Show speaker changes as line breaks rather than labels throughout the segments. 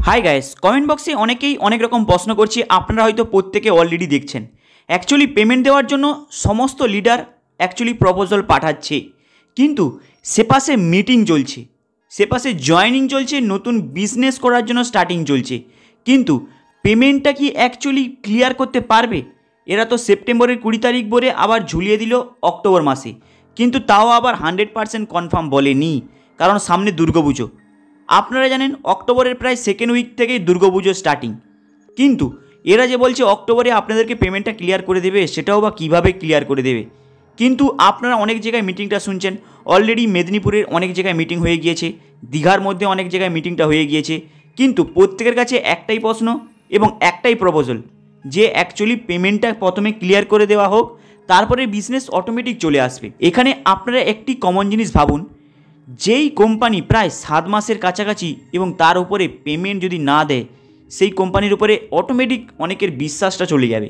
Hi guys, comment বক্সে অনেকেই অনেক রকম প্রশ্ন করছে। আপনারা হয়তো প্রত্যেকে অলরেডি দেখছেন। অ্যাকচুয়ালি পেমেন্ট দেওয়ার জন্য সমস্ত লিডার অ্যাকচুয়ালি প্রপোজাল পাঠাচ্ছে, কিন্তু সেপাশে মিটিং চলছে, সেপাশে জয়েনিং চলছে, নতুন বিজনেস করার জন্য স্টার্টিং চলছে, কিন্তু পেমেন্টটা কি অ্যাকচুয়ালি ক্লিয়ার করতে পারবে? এরা তো সেপ্টেম্বরের 20 তারিখ বলে আবার ঝুলিয়ে দিল অক্টোবর মাসে, কিন্তু তাও আবার 100% কনফার্ম বলেনি, কারণ সামনে দুর্গাপুজো। আপনারা জানেন অক্টোবরের প্রায় সেকেন্ড উইক থেকেই দুর্গাপুজো স্টার্টিং, কিন্তু এরা যে বলছে অক্টোবরে আপনাদেরকে পেমেন্টটা ক্লিয়ার করে দেবে, সেটাও বা কীভাবে ক্লিয়ার করে দেবে? কিন্তু আপনারা অনেক জায়গায় মিটিংটা শুনছেন, অলরেডি মেদিনীপুরের অনেক জায়গায় মিটিং হয়ে গিয়েছে, দীঘার মধ্যে অনেক জায়গায় মিটিংটা হয়ে গিয়েছে, কিন্তু প্রত্যেকের কাছে একটাই প্রশ্ন এবং একটাই প্রপোজাল যে অ্যাকচুয়ালি পেমেন্টটা প্রথমে ক্লিয়ার করে দেওয়া হোক, তারপরে বিজনেস অটোমেটিক চলে আসবে। এখানে আপনারা একটি কমন জিনিস ভাবুন, যেই কোম্পানি প্রায় 7 মাসের কাছাকাছি এবং তার উপরে পেমেন্ট যদি না দেয়, সেই কোম্পানির উপরে অটোমেটিক অনেকের বিশ্বাসটা চলে যাবে।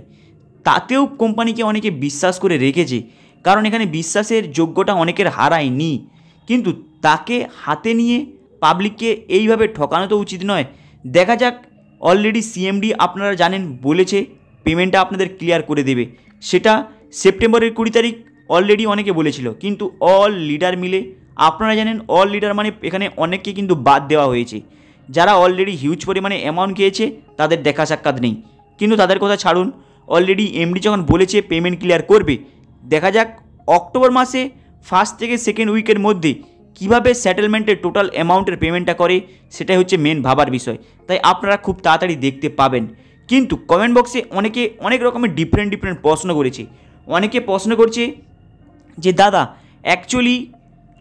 তাতেও কোম্পানিকে অনেকে বিশ্বাস করে রেখেছে, কারণ এখানে বিশ্বাসের যোগ্যতা অনেকের হারায়নি, কিন্তু তাকে হাতে নিয়ে পাবলিককে এইভাবে ঠকানো তো উচিত নয়। দেখা যাক, অলরেডি সিএমডি আপনারা জানেন বলেছে পেমেন্টটা আপনাদের ক্লিয়ার করে দেবে, সেটা সেপ্টেম্বরের 20 তারিখ অলরেডি অনেকে বলেছিল, কিন্তু অল লিডার মিলে, আপনারা জানেন অল লিডার মানে এখানে অনেককে কিন্তু বাদ দেওয়া হয়েছে। যারা অলরেডি হিউজ পরিমাণে অ্যামাউন্ট খেয়েছে তাদের দেখা সাক্ষাৎ নেই, কিন্তু তাদের কথা ছাড়ুন, অলরেডি এমডি যখন বলেছে পেমেন্ট ক্লিয়ার করবে, দেখা যাক অক্টোবর মাসে ফার্স্ট থেকে সেকেন্ড উইকের মধ্যে কীভাবে সেটেলমেন্টের টোটাল অ্যামাউন্টের পেমেন্টটা করে, সেটাই হচ্ছে মেন ভাবার বিষয়। তাই আপনারা খুব তাড়াতাড়ি দেখতে পাবেন। কিন্তু কমেন্ট বক্সে অনেকে অনেক রকমের ডিফারেন্ট প্রশ্ন করেছে। অনেকে প্রশ্ন করছে যে দাদা, অ্যাকচুয়ালি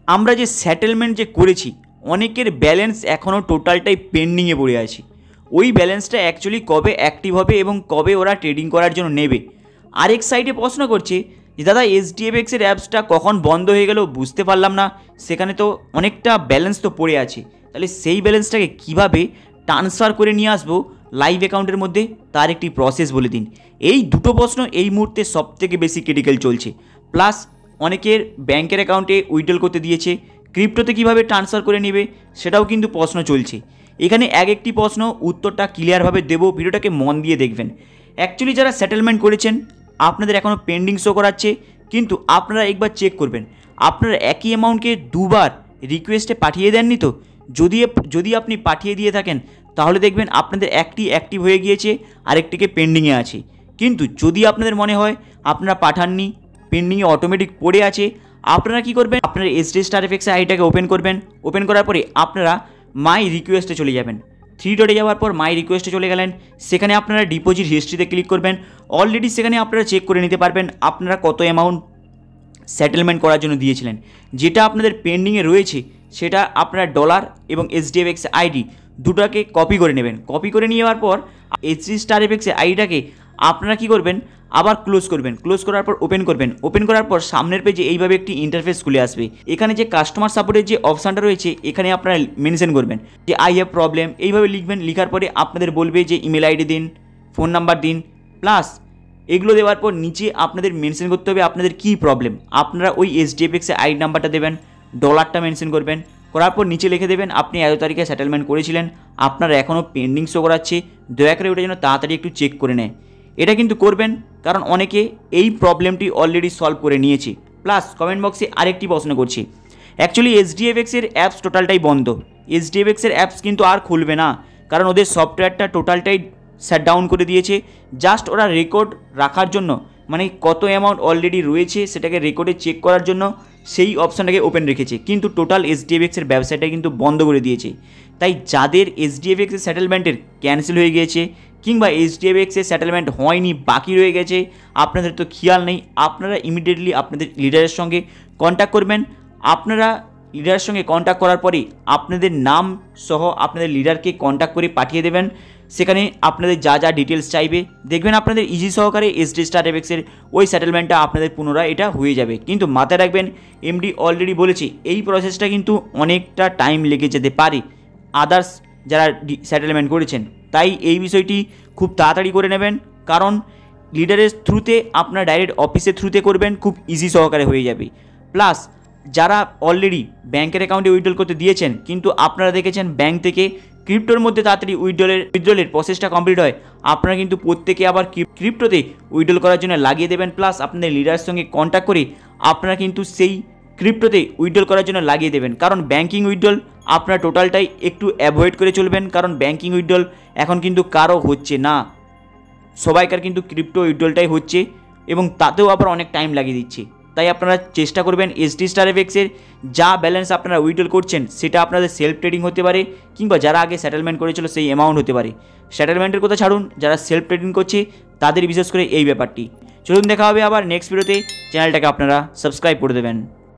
আমরা যে সেটেলমেন্ট যে করেছি, অনেকের ব্যালেন্স এখনও টোটালটাই পেন্ডিংয়ে পড়ে আছে, ওই ব্যালেন্সটা অ্যাকচুয়ালি কবে অ্যাক্টিভ হবে এবং কবে ওরা ট্রেডিং করার জন্য নেবে। আরেক সাইডে প্রশ্ন করছে যে দাদা, এসডিএফএক্সের অ্যাপসটা কখন বন্ধ হয়ে গেল বুঝতে পারলাম না, সেখানে তো অনেকটা ব্যালেন্স তো পড়ে আছে, তাহলে সেই ব্যালেন্সটাকে কীভাবে ট্রান্সফার করে নিয়ে আসবো লাইভ অ্যাকাউন্টের মধ্যে, তার একটি প্রসেস বলে দিন। এই দুটো প্রশ্ন এই মুহূর্তে সবথেকে বেশি ক্রিটিক্যাল চলছে। প্লাস অনেকের ব্যাংকের অ্যাকাউন্টে উইথড্রল করতে দিয়েছে, ক্রিপ্টোতে কীভাবে ট্রান্সফার করে নেবে সেটাও কিন্তু প্রশ্ন চলছে। এখানে এক একটি প্রশ্ন উত্তরটা ক্লিয়ারভাবে দেবো, ভিডিওটাকে মন দিয়ে দেখবেন। অ্যাকচুয়ালি যারা সেটেলমেন্ট করেছেন আপনাদের এখনও পেন্ডিং শো করাচ্ছে, কিন্তু আপনারা একবার চেক করবেন আপনারা একই অ্যামাউন্টকে দুবার রিকোয়েস্টে পাঠিয়ে দেননি তো। যদি আপনি পাঠিয়ে দিয়ে থাকেন তাহলে দেখবেন আপনাদের একটি অ্যাক্টিভ হয়ে গিয়েছে, আরেকটিকে পেন্ডিংয়ে আছে। কিন্তু যদি আপনাদের মনে হয় আপনারা পাঠাননি, পেন্ডিংয়ে অটোমেটিক পড়ে আছে, আপনারা কি করবেন, আপনারা এসডি স্টার এফএক্সের আইডিটাকে ওপেন করবেন। ওপেন করার পরে আপনারা মাই রিকোয়েস্টে চলে যাবেন। 3 ডটে যাওয়ার পর মাই রিকোয়েস্টে চলে গেলেন, সেখানে আপনারা ডিপোজিট হিস্ট্রিতে ক্লিক করবেন। অলরেডি সেখানে আপনারা চেক করে নিতে পারবেন আপনারা কত অ্যামাউন্ট সেটেলমেন্ট করার জন্য দিয়েছিলেন। যেটা আপনাদের পেন্ডিংয়ে রয়েছে সেটা আপনারা ডলার এবং এসডিএফএক্স আইডি দুটাকে কপি করে নেবেন। কপি করে নিয়ে যাওয়ার পর এসডি স্টার এফএক্সের আইডিটাকে আপনারা কি করবেন, আবার ক্লোজ করবেন। ক্লোজ করার পর ওপেন করবেন। ওপেন করার পর সামনের পেজে এইভাবে একটি ইন্টারফেস খুলে আসবে। এখানে যে কাস্টমার সাপোর্টের যে অপশানটা রয়েছে, এখানে আপনারা মেনশন করবেন যে আই হ্যাভ প্রবলেম, এইভাবে লিখবেন। লিখার পরে আপনাদের বলবে যে ইমেল আইডি দিন, ফোন নাম্বার দিন, প্লাস এগুলো দেওয়ার পর নিচে আপনাদের মেনশন করতে হবে আপনাদের কী প্রবলেম। আপনারা ওই এসডিএফএক্সের আইডি নাম্বারটা দেবেন, ডলারটা মেনশন করবেন, করার পর নিচে লিখে দেবেন আপনি এত তারিখে সেটেলমেন্ট করেছিলেন, আপনারা এখনও পেন্ডিং শো করাচ্ছে, দয়া করে ওটা যেন তাড়াতাড়ি একটু চেক করে নেয়। এটা কিন্তু করবেন, কারণ অনেকে এই প্রবলেমটি অলরেডি সলভ করে নিয়েছে। প্লাস কমেন্ট বক্সে আরেকটি প্রশ্ন করছি, অ্যাকচুয়ালি এসডিএফএক্সের অ্যাপস টোটালটাই বন্ধ। এসডিএফএক্সের অ্যাপস কিন্তু আর খুলবে না, কারণ ওদের সফটওয়্যারটা টোটালটাই শাট ডাউন করে দিয়েছে। জাস্ট ওরা রেকর্ড রাখার জন্য, মানে কত অ্যামাউন্ট অলরেডি রয়েছে সেটাকে রেকর্ডে চেক করার জন্য সেই অপশানটাকে ওপেন রেখেছে, কিন্তু টোটাল এসডিএফএক্সের ব্যবসাটা কিন্তু বন্ধ করে দিয়েছে। তাই যাদের এসডিএফএক্সের সেটেলমেন্টের ক্যান্সেল হয়ে গিয়েছে কিংবা এইচডিএফএক্সের সেটেলমেন্ট হয়নি, বাকি রয়ে গেছে, আপনাদের তো খেয়াল নেই, আপনারা ইমিডিয়েটলি আপনাদের লিডারের সঙ্গে কন্ট্যাক্ট করবেন। আপনারা লিডারের সঙ্গে কন্ট্যাক্ট করার পরেই আপনাদের নাম সহ আপনাদের লিডারকে কন্ট্যাক্ট করে পাঠিয়ে দেবেন। সেখানে আপনাদের যা যা ডিটেলস চাইবে দেখবেন আপনাদের ইজি সহকারে এসডি স্টার এফএক্সের ওই সেটেলমেন্টটা আপনাদের পুনরায় এটা হয়ে যাবে। কিন্তু মাথায় রাখবেন, এমডি অলরেডি বলেছে এই প্রসেসটা কিন্তু অনেকটা টাইম লেগে যেতে পারে আদার্স যারা সেটেলমেন্ট করেছেন। তাই এই বিষয়টি খুব তাড়াতাড়ি করে নেবেন, কারণ লিডারের থ্রুতে আপনারা ডাইরেক্ট অফিসের থ্রুতে করবেন, খুব ইজি সহকারে হয়ে যাবে। প্লাস যারা অলরেডি ব্যাংকের অ্যাকাউন্টে উইথড্রল করতে দিয়েছেন কিন্তু আপনারা দেখেছেন ব্যাংক থেকে ক্রিপ্টোর মধ্যে তাড়াতাড়ি উইথড্রলের প্রসেসটা কমপ্লিট হয়, আপনারা কিন্তু প্রত্যেকে আবার ক্রিপ্টোতে উইথড্রল করার জন্য লাগিয়ে দেবেন। প্লাস আপনাদের লিডারের সঙ্গে কন্ট্যাক্ট করে আপনারা কিন্তু সেই ক্রিপ্টোতে উইথড্রল করার জন্য লাগিয়ে দেবেন। কারণ ব্যাঙ্কিং উইথড্রল আপনারা টোটালটাই একটু অ্যাভয়েড করে চলবেন, কারণ ব্যাঙ্কিং উইথড্রল এখন কিন্তু কারো হচ্ছে না, সবাইকার কিন্তু ক্রিপ্টো উইথড্রলটাই হচ্ছে এবং তাতেও আবার অনেক টাইম লাগিয়ে দিচ্ছে। তাই আপনারা চেষ্টা করবেন এসডি স্টার এফএক্সের যা ব্যালেন্স আপনারা উইথড্রল করছেন সেটা আপনাদের সেলফ ট্রেডিং হতে পারে, কিংবা যারা আগে সেটেলমেন্ট করেছিল সেই অ্যামাউন্ট হতে পারে। সেটেলমেন্টের কথা ছাড়ুন, যারা সেলফ ট্রেডিং করছে তাদের বিশেষ করে এই ব্যাপারটি। চলুন দেখা হবে আবার নেক্সট ভিডিওতে, চ্যানেলটাকে আপনারা সাবস্ক্রাইব করে দেবেন।